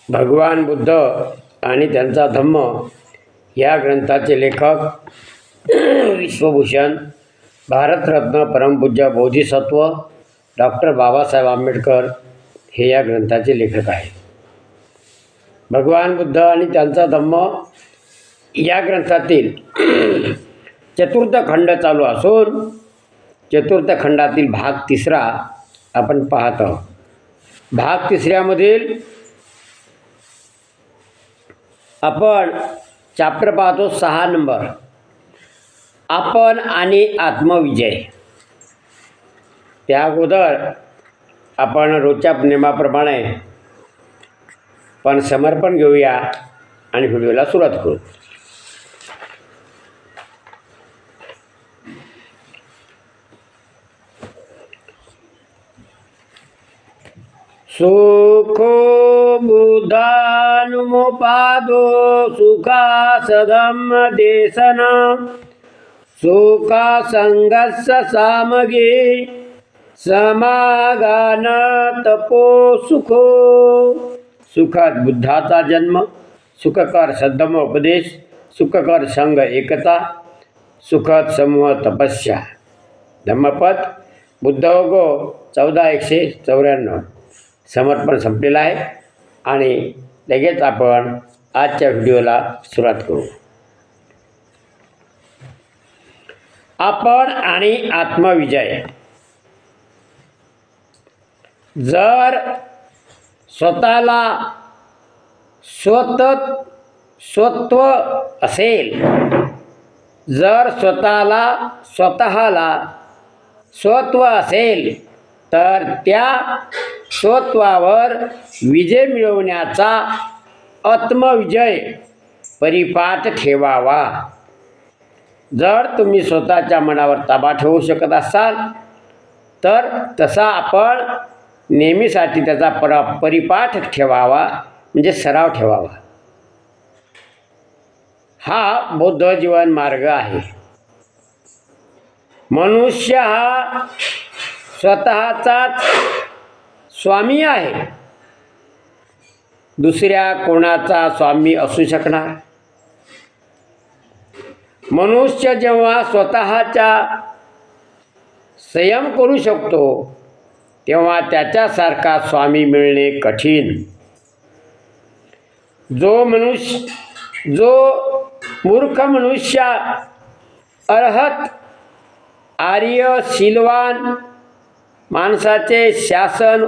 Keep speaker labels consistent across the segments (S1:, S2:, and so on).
S1: भगवान बुद्ध आणि त्यांचा धम्म या ग्रंथाचे लेखक विश्वभूषण भारतरत्न परमपूज्य बोधिसत्व डॉक्टर बाबासाहेब आंबेडकर हे या ग्रंथाचे लेखक आहेत. भगवान बुद्ध आणि त्यांचा धम्म या ग्रंथातील चतुर्थ खंड चालू असून चतुर्थ खंडातील भाग 3 आपण पाहत आहोत. भाग 3मधील आपण चॅप्टर पाहतो 6 नंबर, आपण आणि आत्मविजय. त्या अगोदर आपण रोजच्या नियमाप्रमाणे पण समर्पण घेऊया आणि व्हिडिओला सुरुवात करू. सुखो बुद्धानुमोपादो सुखासदम देशन सुखा संगस्य सामगे समागान तपो सुखो. सुखात बुद्धाचा जन्म, सुखकर सद्धम उपदेश, सुखकर संघ एकता, सुखद समूह तपस्या. धम्मपद बुद्धोगो 14:194. समर्पण संपलेलं आहे आणि लगेच आपण आजच्या व्हिडिओला सुरुवात करू. आपण आणि आत्मविजय. जर स्वतःला स्वत्व असेल, जर स्वतःला स्वत्व असेल तर त्या स्वत्वावर विजय मिळवण्याचा आत्मविजय परिपाठ ठेवावा. जर तुम्ही स्वतःच्या मनावर ताबा ठेवू शकत असाल तर तसा आपण नेहमीसाठी त्याचा परिपाठ ठेवावा, म्हणजे सराव ठेवावा. हा बौद्ध जीवन मार्ग आहे. मनुष्य हा स्वतःचाच स्वामी आहे, दुसऱ्या कोणाचा स्वामी असू शकणार. मनुष्य जेव्हा स्वतःचा संयम करू शकतो तेव्हा त्याच्यासारखा स्वामी मिळणे कठीण. जो मूर्ख मनुष्य अर्हत आर्य शीलवान माणसाचे शासन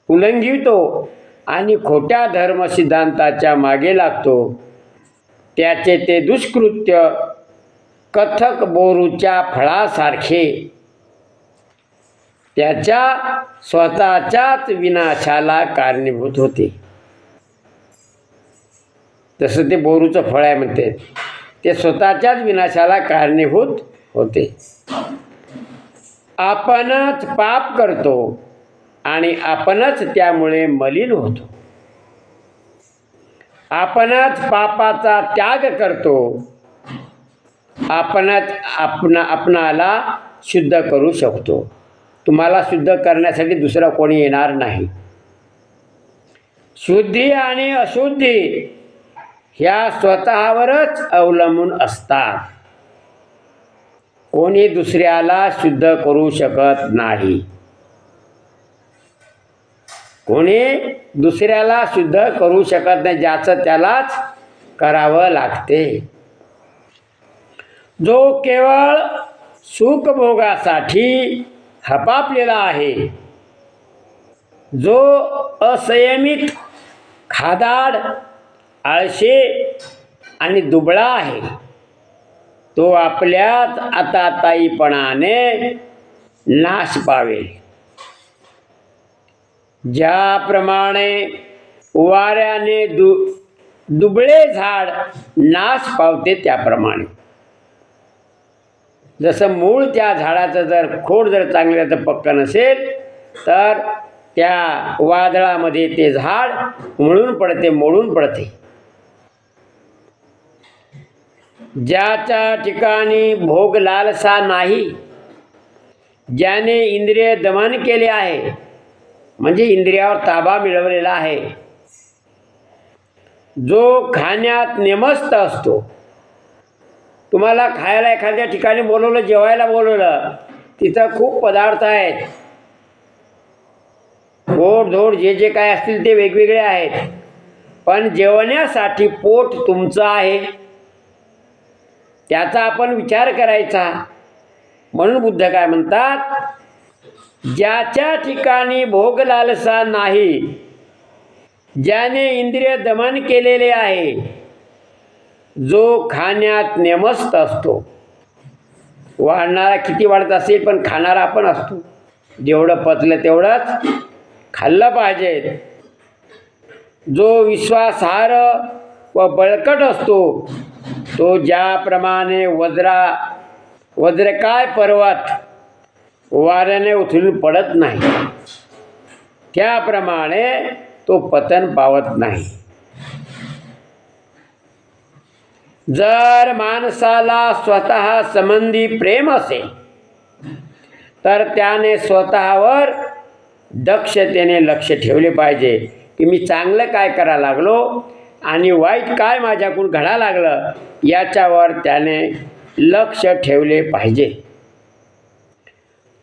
S1: उल्लंघितो आणि खोट्या धर्मसिद्धांताच्या मागे लागतो, त्याचे ते दुष्कृत्य कथक बोरूच्या फळासारखे त्याच्या स्वतःच्याच विनाशाला कारणीभूत होते. तसं ते बोरूचं फळ आहे म्हणते, ते स्वतःच्याच विनाशाला कारणीभूत होते. आपणच पाप करतो आणि आपणच त्यामुळे मलिन होतो. आपणच पापाचा त्याग करतो, आपणच आपणाला शुद्ध करू शकतो. तुम्हाला शुद्ध करण्यासाठी दुसरा कोणी येणार नाही. शुद्धी आणि अशुद्धी ह्या स्वतःवरच अवलंबून असतात. कोणी दुसऱ्याला शुद्ध करू शकत नाही. कोणी दुसऱ्याला शुद्ध करू शकत नाही, ज्याचं त्यालाच करावं लागते. जो केवळ सुखभोगासाठी हपापलेला आहे, जो असंयमित, खादाड, आळशी आणि दुबळा आहे, तो आपल्याच आताताईपणाने नाश पावेल. ज्याप्रमाणे वाऱ्याने दुबळे झाड नाश पावते त्याप्रमाणे. जसं मूळ त्या झाडाचं जर खोड जर चांगलं पक्कं नसेल तर त्या वादळामध्ये ते झाड मोडून पडते. ज्याच्या ठिकाणी भोग लालसा नाही, ज्याने इंद्रिय दमन केले आहे, म्हणजे इंद्रियावर ताबा मिळवलेला आहे, जो खाण्यात नेमस्त असतो. तुम्हाला खायला एखाद्या ठिकाणी बोलवलं, जेवायला बोलवलं, तिथं खूप पदार्थ आहेत, गोड जे जे काय असतील ते वेगवेगळे आहेत, पण जेवण्यासाठी पोट तुमचं आहे, त्याचा आपण विचार करायचा. म्हणून बुद्ध काय म्हणतात, ज्याच्या ठिकाणी भोग लालसा नाही, ज्याने इंद्रिय दमन केलेले आहे, जो खाण्यात नेमस्त असतो. वाढणारा किती वाढत असेल, पण खाणारा आपण असतो. जेवढं पचलं तेवढंच खाल्लं पाहिजे. जो विश्वासार्ह व बळकट असतो, तो ज्याप्रमाणे वज्रकाय पर्वत वाऱ्याने उचलून पडत नाही, त्याप्रमाणे तो पतन पावत नाही. जर माणसाला स्वतः संबंधी प्रेम असेल, तर त्याने स्वतःवर दक्षतेने लक्ष ठेवले पाहिजे की मी चांगलं काय करायला लागलो आणि वाईट काय माझ्याकडून घडायला लागलं, याच्यावर त्याने लक्ष ठेवले पाहिजे.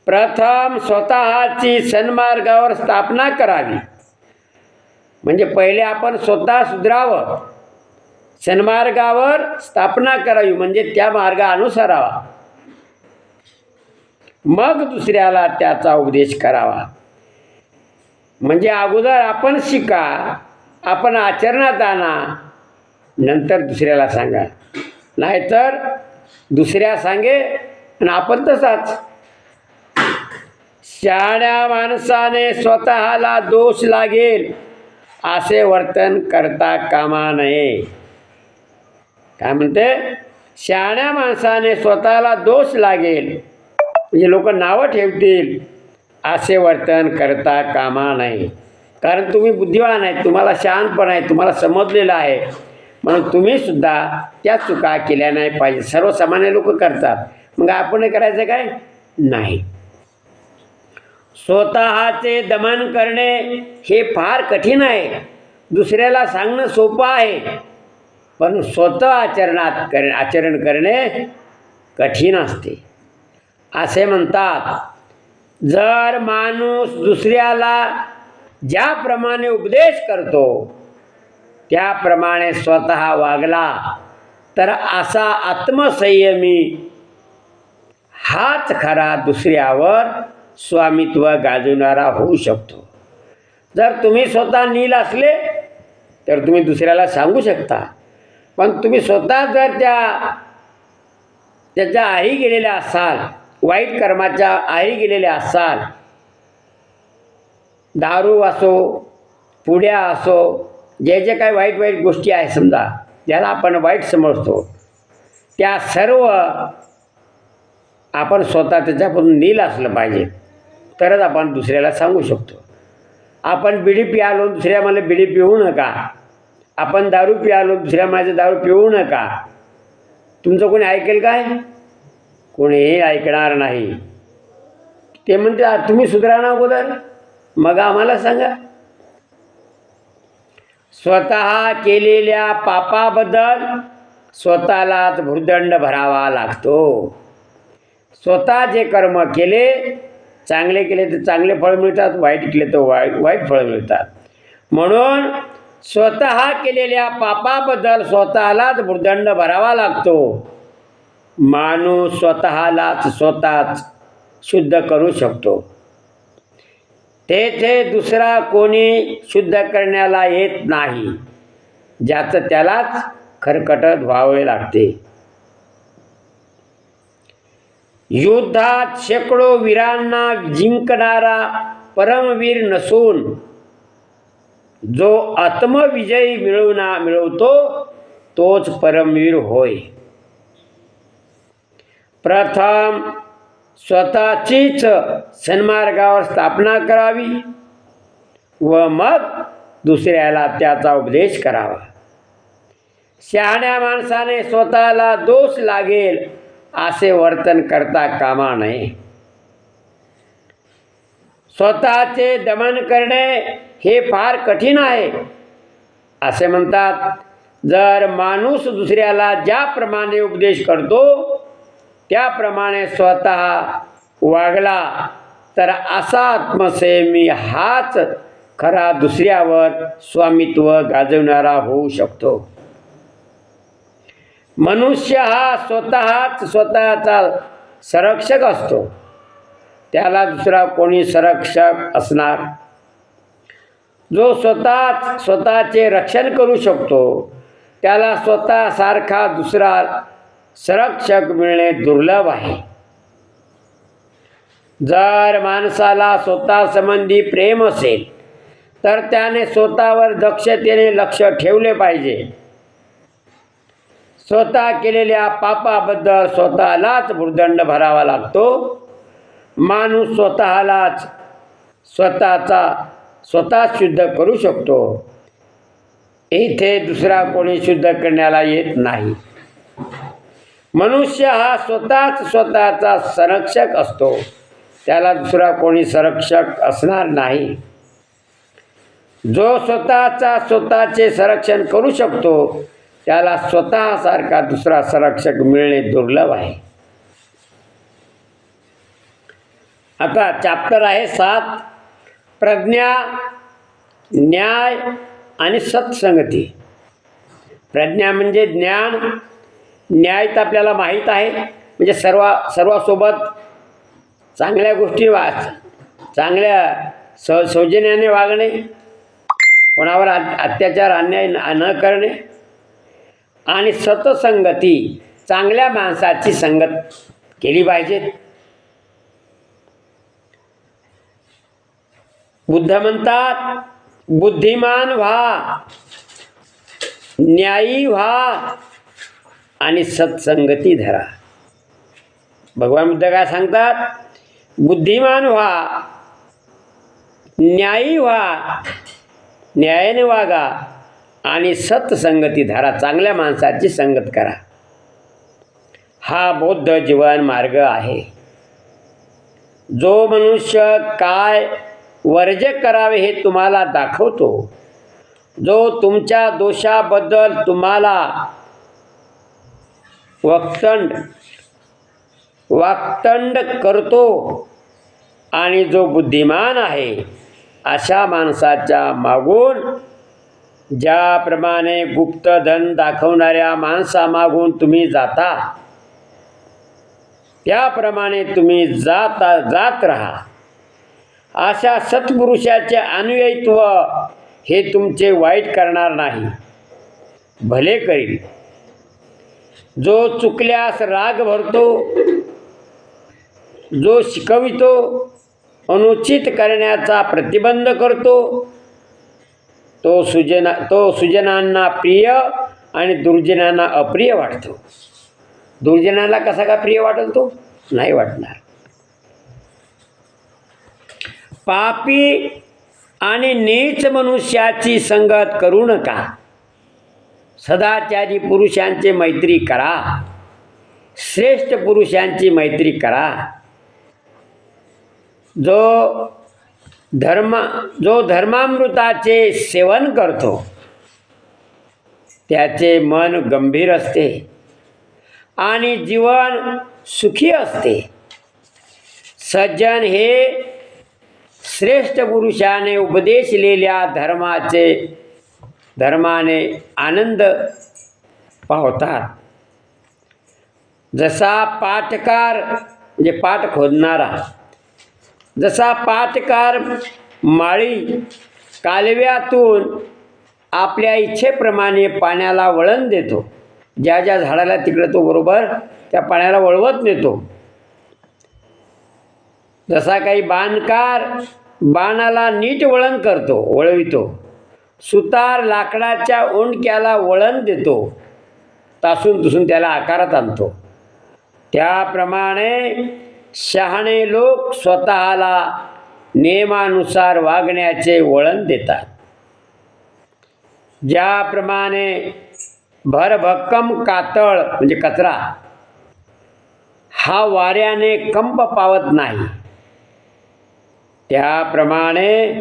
S1: प्रथम स्वतःची सन्मार्गावर स्थापना करावी. म्हणजे पहिले आपण स्वतः सुधरावं, सन्मार्गावर स्थापना करावी, म्हणजे त्या मार्गा अनुसरावा, मग दुसऱ्याला त्याचा उपदेश करावा. म्हणजे अगोदर आपण शिका, आपण आचरणात आणा, नंतर दुसऱ्याला सांगा. नाहीतर दुसऱ्या सांगे आणि आपण तसाच. शहाण्या माणसाने स्वतःला दोष लागेल असे वर्तन करता कामा नये. काय म्हणते, शहाण्या माणसाने स्वतःला दोष लागेल म्हणजे लोक नावं ठेवतील असे वर्तन करता कामा नये. कारण तुम्ही बुद्धिवान आहे, तुम्हाला शहाणपण आहे, तुम्हाला समजलेलं आहे, म्हणून तुम्ही सुद्धा त्या चुका केल्या नाही पाहिजे. सर्वसामान्य लोक करतात, मग आपण करायचं काय नाही. स्वतःचे दमन करणे हे फार कठीण आहे. दुसऱ्याला सांगणं सोपं आहे, पण स्वतः आचरण करणे कठीण असते. असे म्हणतात, जर माणूस दुसऱ्याला ज्याप्रमाणे उपदेश करतो त्याप्रमाणे स्वतः वागला तर असा आत्मसंयमी हाच खरा दुसऱ्यावर स्वामित्व गाजवणारा होऊ शकतो. जर तुम्ही स्वतः नील असले तर तुम्ही दुसऱ्याला सांगू शकता, पण तुम्ही स्वतः जर त्याच्या आही गेलेल्या असाल, वाईट कर्माच्या आही गेलेल्या असाल, दारू असो, पुड्या असो, जे जे काही वाईट वाईट गोष्टी आहेत, समजा ज्याला आपण वाईट समजतो, त्या सर्व आपण स्वतः त्याच्यापासून नील असलं पाहिजे, तरच आपण दुसऱ्याला सांगू शकतो. आपण बिडी पियालो, दुसऱ्या मला बिडी पिऊ नका. आपण दारू पियालो, दुसऱ्या माझं दारू पिऊ नका. तुमचं कोणी ऐकेल काय? कोणीही ऐकणार नाही. ते म्हणते तुम्ही सुधरा ना अगोदर, मग आम्हाला सांगा. स्वतः केलेल्या पापाबद्दल स्वतःलाच भुर्दंड भरावा लागतो. स्वतः जे कर्म केले, चांगले केले तर चांगले फळ मिळतात, वाईट केले तर वाईट फळ मिळतात. म्हणून स्वतः केलेल्या पापाबद्दल स्वतःलाच भुर्दंड भरावा लागतो. माणूस स्वतःच शुद्ध करू शकतो. तेथे दुसरा कोणी शुद्ध करण्याला येत नाही, ज्याचं त्यालाच खरकटत व्हावे लागते. युद्धात शेकडो वीरांना जिंकणारा परमवीर नसून जो आत्मविजय मिळवतो तोच परमवीर होय. प्रथम स्वतःचीच सन्मार्गावर स्थापना करावी व मग दुसऱ्याला त्याचा उपदेश करावा. शहाण्या माणसाने स्वतःला दोष लागेल असे वर्तन करता कामा नये. स्वतःचे दमन करणे हे फार कठीण आहे. असे म्हणतात, जर माणूस दुसऱ्याला ज्याप्रमाणे उपदेश करतो त्याप्रमाणे स्वतः वागला तर असा आत्मसंयमी हाच खरा दुसऱ्यावर स्वामित्व गाजवणारा होऊ शकतो. मनुष्य हा स्वतःच स्वतःचा संरक्षक असतो. त्याला दुसरा कोणी संरक्षक असणार? जो स्वतःच स्वतःचे रक्षण करू शकतो त्याला स्वतःसारखा दुसरा संरक्षक मिळणे दुर्लभ आहे. जर माणसाला स्वतःसंबंधी प्रेम असेल तर त्याने स्वतःवर दक्षतेने लक्ष ठेवले पाहिजे. स्वतः केलेल्या पापाबद्दल स्वतःलाच भुर्दंड भरावा लागतो. माणूस स्वतःलाच स्वतः शुद्ध करू शकतो. इथे दुसरा कोणी शुद्ध करण्याला येत नाही. मनुष्य हा स्वतःच स्वतःचा संरक्षक असतो. त्याला दुसरा कोणी संरक्षक असणार नाही. जो स्वतःचे संरक्षण करू शकतो त्याला स्वतःसारखा दुसरा संरक्षक मिळणे दुर्लभ आहे. आता चॅप्टर आहे 7, प्रज्ञा, न्याय आणि सत्संगती. प्रज्ञा म्हणजे ज्ञान, न्याय तर आपल्याला माहीत आहे, म्हणजे सर्वासोबत चांगल्या गोष्टी चांगल्या सौजन्याने वागणे, कोणावर अत्याचार अन्याय न करणे. आणि सत्संगती, चांगल्या माणसाची संगत केली पाहिजे. बुद्ध म्हणतात, बुद्धिमान व्हा, न्यायी व्हा आणि सत्संगती धरा. भगवान बुद्ध काय सांगतात? बुद्धिमान व्हा, न्यायी व्हा, न्यायाने वागा आणि सत्संगती धरा, चांगल्या माणसाची संगत करा. हा बौद्ध जीवन मार्ग आहे. जो मनुष्य काय वर्ज्य करावे हे तुम्हाला दाखवतो, जो तुमच्या दोषाबद्दल तुम्हाला वाक्तंड करतो आणि जो बुद्धिमान आहे अशा माणसाच्या मागून, ज्याप्रमाणे गुप्तधन दाखवणाऱ्या माणसामागून तुम्ही जाता त्याप्रमाणे तुम्ही जात राहा. अशा सत्पुरुषाचे अनुयायित्व हे तुमचे वाईट करणार नाही, भले करील. जो चुकल्यास राग भरतो, जो शिकवितो, अनुचित करण्याचा प्रतिबंध करतो, तो सुजनांना प्रिय आणि दुर्जनांना अप्रिय वाटतो. दुर्जनांना कसा का प्रिय वाटेल? तो नाही वाटणार. पापी आणि नीच मनुष्याची संगत करू नका. सदाचारी पुरुषांची मैत्री करा, श्रेष्ठ पुरुषांची मैत्री करा. जो धर्मामृताचे सेवन करतो त्याचे मन गंभीर असते आणि जीवन सुखी असते. सज्जन हे श्रेष्ठ पुरुषाने उपदेशलेल्या धर्माने आनंद पावतात. जसा पाठकार म्हणजे पाठ खोदणारा, जसा पाठकार माळी कालव्यातून आपल्या इच्छेप्रमाणे पाण्याला वळण देतो, ज्या ज्या झाडाला तिकडे तो बरोबर त्या पाण्याला वळवत नेतो, जसा काही बाणकार बाणाला नीट वळवितो, सुतार लाकडाच्या ओंडक्याला वळण देतो, तासून तुसून त्याला आकारात आणतो, त्याप्रमाणे शहाणे लोक स्वतःला नियमानुसार वागण्याचे वळण देतात. ज्याप्रमाणे भरभक्कम कातळ म्हणजे कचरा हा वाऱ्याने कंप पावत नाही, त्याप्रमाणे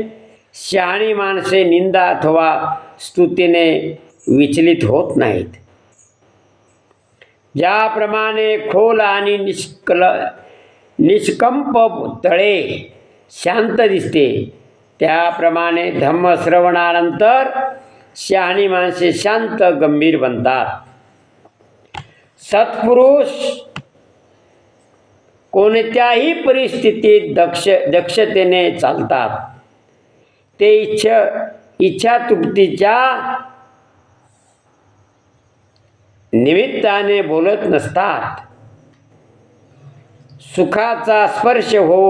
S1: शहाणी माणसे निंदा अथवा स्तुतीने विचलित होत नाहीत. ज्याप्रमाणे खोल आणि निष्कंप तळे शांत दिसते, त्याप्रमाणे धम्मश्रवणानंतर शहाणी माणसे शांत गंभीर बनतात. सत्पुरुष कोणत्याही परिस्थितीत दक्षतेने चालतात. ते इच्छातृप्तीच्या निमित्ताने बोलत नसतात. सुखाचा स्पर्श हो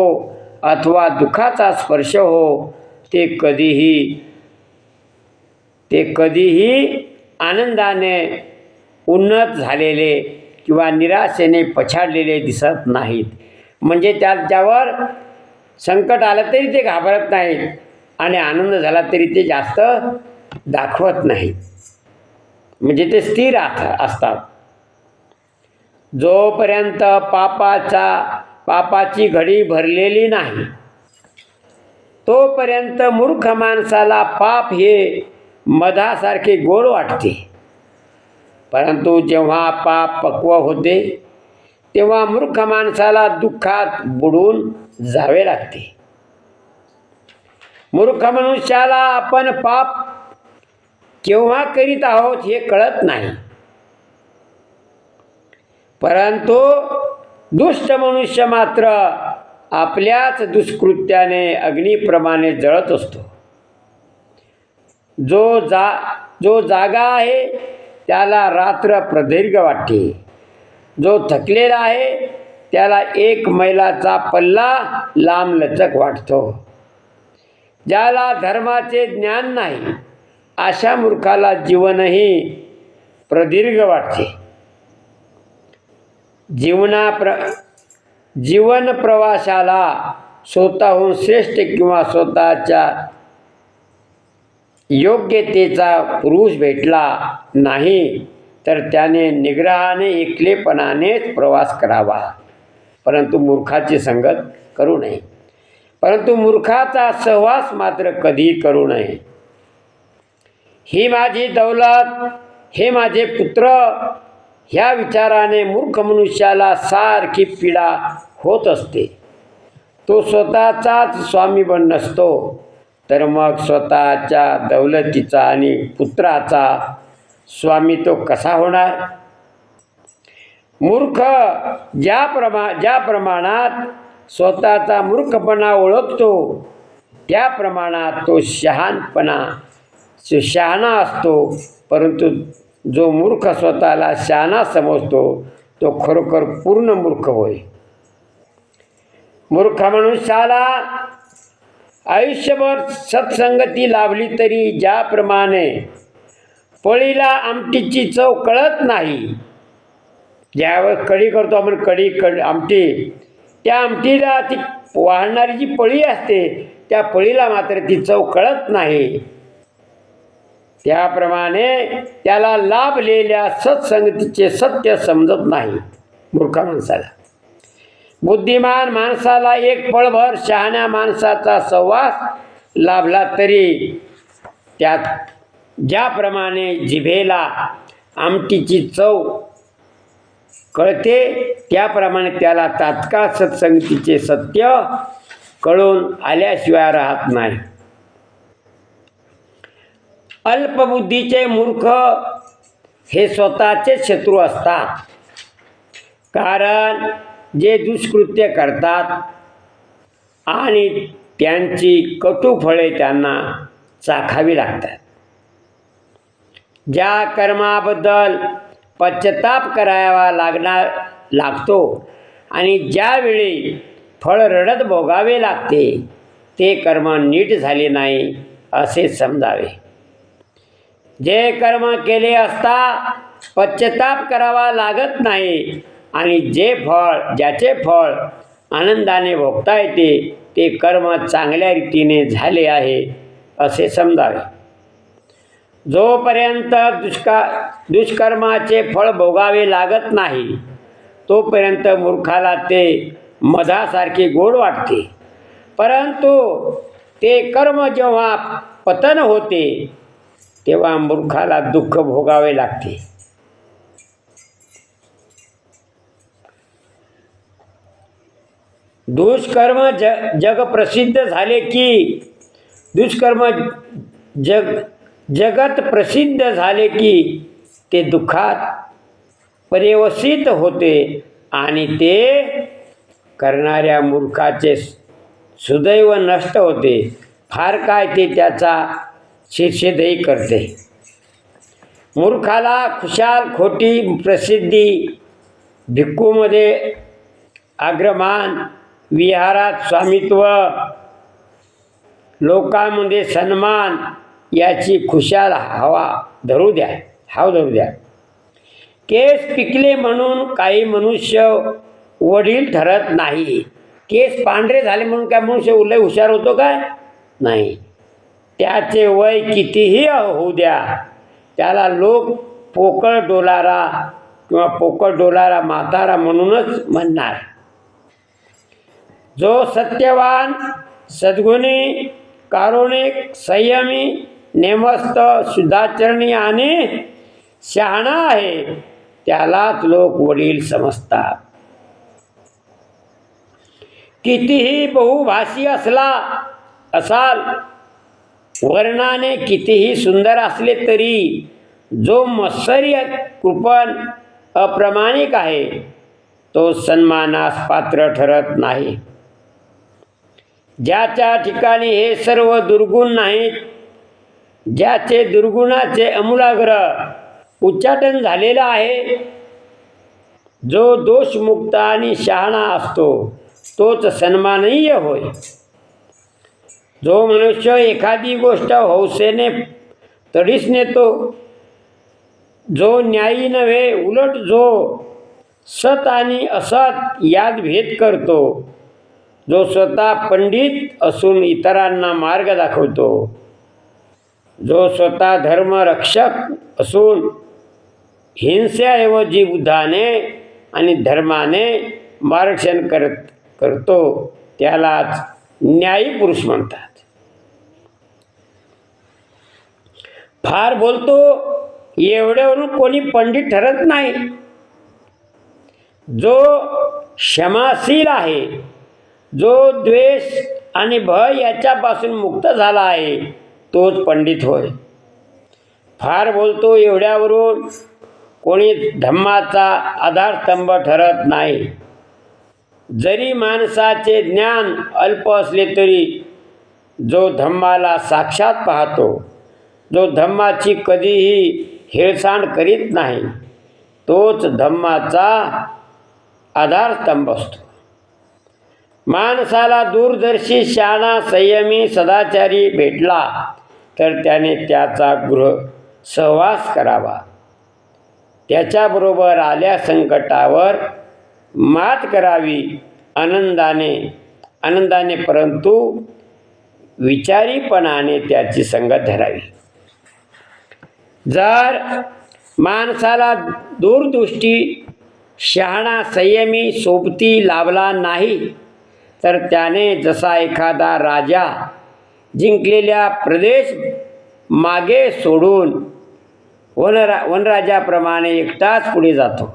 S1: अथवा दुःखाचा स्पर्श हो, ते कधीही आनंदाने उन्नत झालेले किंवा निराशेने पछाडलेले दिसत नाहीत. म्हणजे त्याच्यावर संकट आलं तरी ते घाबरत नाहीत आणि आनंद झाला तरी ते जास्त दाखवत नाहीत. म्हणजे ते स्थिर असतात. जोपर्यंत पापाची घडी भरलेली नाही, तोपर्यंत मूर्ख माणसाला पाप हे मधासारखे गोड वाटते. परंतु जेव्हा पाप पक्व होते, तेव्हा मूर्ख माणसाला दुःखात बुडून जावे लागते. मूर्ख मनुष्याला आपण पाप केव्हा करीत आहोत हे कळत नाही. परंतु दुष्ट मनुष्य मात्र आपल्याच दुष्कृत्याने अग्निप्रमाणे जळत असतो. जो जागा आहे त्याला रात्र प्रदीर्घ वाटते. जो थकलेला आहे त्याला एक मैलाचा पल्ला लांबलचक वाटतो. ज्याला धर्माचे ज्ञान नाही, अशा मूर्खाला जीवनही प्रदीर्घ वाटते. जीवन प्रवासाला स्वतःहून श्रेष्ठ किंवा स्वतःच्या योग्यतेचा पुरुष भेटला नाही, तर त्याने निग्रहाने एकलेपणानेच प्रवास करावा. परंतु मूर्खाची संगत करू नये. परंतु मूर्खाचा सहवास मात्र कधीही करू नये. ही माझी दौलत, हे माझे पुत्र, ह्या विचाराने मूर्ख मनुष्याला सारखी पीडा होत असते. तो स्वतःचाच स्वामी नसतो, तर मग स्वतःच्या दौलतीचा आणि पुत्राचा स्वामी तो कसा होणार? मूर्ख ज्या प्रमाणात स्वतःचा मूर्खपणा ओळखतो, त्या प्रमाणात तो शहाणा असतो. परंतु जो मूर्ख स्वतःला शहाणा समजतो, तो खरोखर पूर्ण मूर्ख होय. मूर्ख मनुष्याला आयुष्यभर सत्संगती लाभली तरी ज्याप्रमाणे पळीला आमटीची चव कळत नाही, ज्यावेळेस कढी करतो आपण आमटी, त्या आमटीला ती वाढणारी जी पळी असते, त्या पळीला मात्र ती चव कळत नाही. त्याप्रमाणे त्याला लाभलेल्या सत्संगतीचे सत्य समजत नाही मूर्ख माणसाला. बुद्धिमान माणसाला एक पळभर शहाण्या माणसाचा सहवास लाभला तरी त्यात ज्याप्रमाणे जिभेला आमटीची चव कळते, त्याप्रमाणे त्याला तात्काळ सत्संगतीचे सत्य कळून आल्याशिवाय राहत नाही. अल्पबुद्धीचे मूर्ख हे स्वतःचे शत्रू असतात. कारण जे दुष्कृत्य करतात आणि त्यांची कटू फळे त्यांना चाखावी लागतात. ज्या कर्माबद्दल पश्चाताप करावा लागतो आणि ज्यावेळी फळ रडत भोगावे लागते, ते कर्म नीट झाले नाही असे समजावे. जे कर्म केले असता पश्चाताप करावा लागत नाही आणि ज्याचे फळ आनंदाने भोगता येते, ते कर्म चांगल्या रीतीने झाले आहे असे समजावे. जोपर्यंत दुष्कर्माचे फळ भोगावे लागत नाही, तोपर्यंत मूर्खाला ते मधासारखे गोड वाटते. परंतु ते कर्म जेव्हा पतन होते तेव्हा मूर्खाला दुःख भोगावे लागते. दुष्कर्म जग प्रसिद्ध झाले की दुष्कर्म जगत प्रसिद्ध झाले की ते दुःखात पर्यवसित होते आणि ते करणाऱ्या मूर्खाचे सुदैव नष्ट होते. फार काय ते त्याचा शिरछेदही करते. मूर्खाला खुशाल खोटी प्रसिद्धी, भिक्खूमध्ये अग्रमान, विहारात स्वामित्व, लोकांमध्ये सन्मान याची खुशाल हाव धरू द्या. केस पिकले म्हणून काही मनुष्य वडील ठरत नाही. केस पांढरे झाले म्हणून काय मनुष्य लय हुशार होतो काय? नाही. त्याचे वय कितीही होऊ द्या, त्याला लोक पोकळ डोलारा किंवा पोकळ डोलारा म्हातारा म्हणूनच म्हणणार. जो सत्यवान, सद्गुणी, कारुणिक, संयमी, नेमस्त, शुद्धाचरणी आणि शहाणा आहे त्यालाच लोक वडील समजतात. कितीही बहुभाषी असाल, वर्णाने कितीही सुंदर असले तरी जो मत्सर्य, कृपण, अप्रामाणिक आहे तो सन्मानास पात्र ठरत नाही. ज्याच्या ठिकाणी हे सर्व दुर्गुण नाहीत, ज्याचे दुर्गुणाचे अमूलाग्र उच्चाटन झालेलं आहे, जो दोषमुक्त आणि शहाणा असतो तोच सन्माननीय होय. जो मनुष्य एखादी गोष्ट हौसेने तडीस नेतो, जो न्यायी नव्हे उलट जो सत आणि असत यात भेद करतो, जो स्वतः पंडित असून इतरांना मार्ग दाखवतो, जो स्वतः धर्मरक्षक असून हिंसेऐवजी बुद्धाने आणि धर्माने मार्गदर्शन करतो त्यालाच न्यायी पुरुष म्हणतात. फार बोलतो एवढ्यावरून कोणी पंडित ठरत नाही. जो क्षमाशील आहे, जो द्वेष आणि भय याच्यापासून मुक्त झाला आहे तोच पंडित होय. फार बोलतो एवढ्यावरून कोणी धम्माचा आधारस्तंभ ठरत नाही. जरी माणसाचे ज्ञान अल्प असले तरी जो धम्माला साक्षात पाहतो, जो धम्माची कधीही हेळसांड करीत नाही तोच धम्माचा आधारस्तंभ असतो. माणसाला दूरदर्शी, शहाणा, संयमी, सदाचारी भेटला तर त्याने त्याचा सहवास करावा. त्याच्याबरोबर आल्या संकटावर मात करावी आनंदाने परंतु विचारीपणाने त्याची संगत धरावी. जर माणसाला दूरदृष्टी, शहाणा, संयमी, सोबती लाभला नाही तर त्याने जसा एखादा राजा जिंकलेल्या प्रदेश मागे सोडून वनराजाप्रमाणे एकटाच पुढे जातो,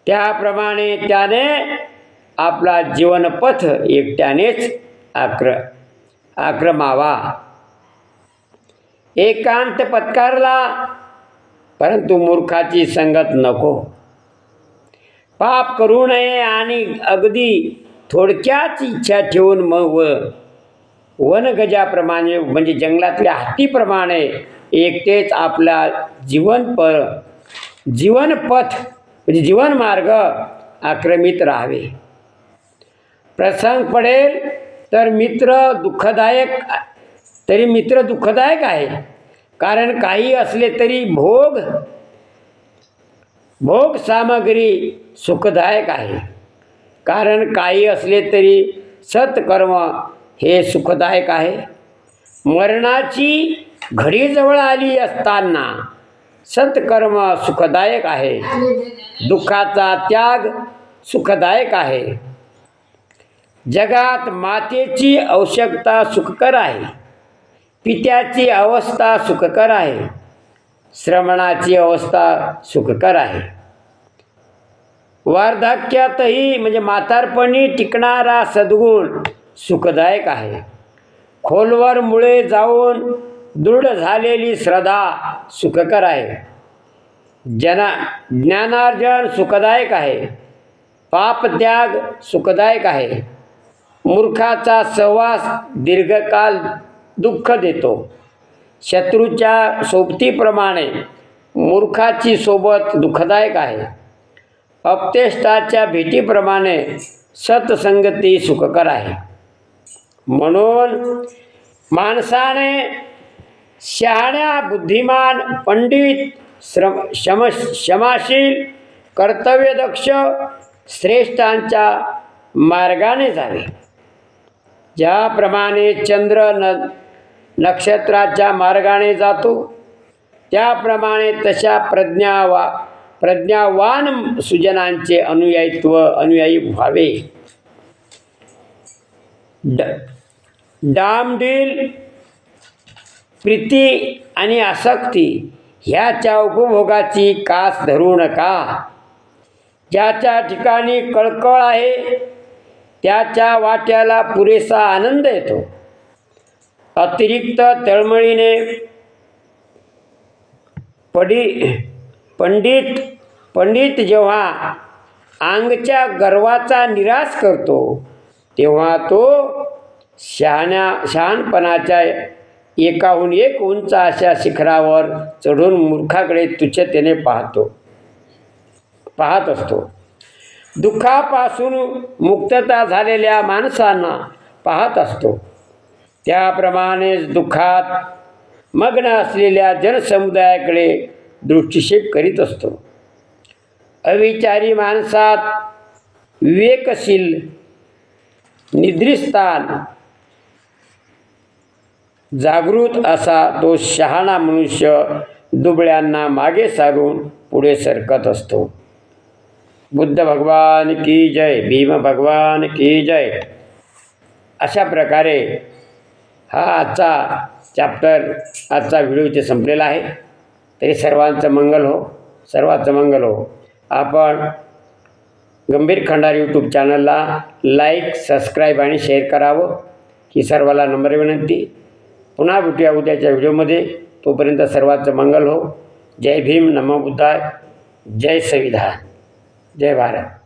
S1: त्याप्रमाणे त्याने आपला जीवनपथ एकट्यानेच आक्रमावा. एकांत पत्कारला, परंतु मूर्खाची संगत नको. पाप करू नये आणि अगदी थोडक्याच इच्छा ठेवून मग वनगजाप्रमाणे म्हणजे जंगलातल्या हत्तीप्रमाणे एकटेच आपला जीवनपथ म्हणजे जीवनमार्ग आक्रमित राहावे. प्रसंग पडेल तर मित्र दुःखदायक आहे. कारण काही असले तरी भोग सामग्री सुखदायक आहे. कारण काही असले तरी सत्कर्म हे सुखदायक आहे. मरणाची घडी जवळ आली असताना सत्कर्म सुखदायक आहे. दुःखाचा त्याग सुखदायक आहे. जगात मातेची आवश्यकता सुखकर आहे, पित्याची अवस्था सुखकर आहे, श्रमणाची अवस्था सुखकर आहे. वार्धक्यातही म्हणजे म्हातारपणी टिकणारा सद्गुण सुखदायक आहे. खोलवर मुळे जाऊन दृढ झालेली श्रद्धा सुखकर आहे. ज्ञानार्जन सुखदायक आहे. पापत्याग सुखदायक आहे. मूर्खाचा सहवास दीर्घकाल दुःख देतो. शत्रूच्या सोबतीप्रमाणे मूर्खाची सोबत दुःखदायक आहे. अपतेष्टाच्या भेटीप्रमाणे सत्संगती सुखकर आहे. म्हणून माणसाने शहाण्या, बुद्धिमान, पंडित, क्षमाशील, कर्तव्यदक्ष श्रेष्ठांच्या मार्गाने जावे. ज्याप्रमाणे चंद्र नक्षत्राच्या मार्गाने जातो, त्याप्रमाणे तशा प्रज्ञावान सुजनांचे अनुयायी व्हावे. डामडील, प्रीती आणि आसक्ती ह्याच्या उपभोगाची कास धरू नका. ज्याच्या ठिकाणी कळकळ आहे त्याच्या वाट्याला पुरेसा आनंद येतो. अतिरिक्त तळमळीने पंडित जेव्हा अंगच्या गर्वाचा निराश करतो, तेव्हा तो शहाणपणाच्या एकाहून एक उंच अशा शिखरावर चढून मूर्खाकडे तुच्छतेने पाहत असतो. दुःखापासून मुक्तता झालेल्या माणसांना पाहत असतो. त्याप्रमाणेच दुःखात मग्न असलेल्या जनसमुदायाकडे दृष्टिक्षेप करीत असतो. अविचारी माणसात विवेकशील निद्रिस्तान जागृत असा तो शहाणा मनुष्य दुबळ्यांना मागे सारून पुढे सरकत असतो. बुद्ध भगवान की जय. भीम भगवान की जय. अशा प्रकारे हा आजचा चॅप्टर, आजचा व्हिडिओ इथे संपलेला आहे. तरी सर्वांचं मंगल हो, सर्वांचं मंगल हो. आपण गंभीर खंडार यूट्यूब चॅनलला लाईक, सबस्क्राईब आणि शेअर करावं ही सर्वाला नम्र विनंती. पुन्हा भेटूया उद्याच्या व्हिडिओमध्ये. तोपर्यंत सर्वांचं मंगल हो. जय भीम, नमो बुद्धाय, जय संविधान, जय भारत.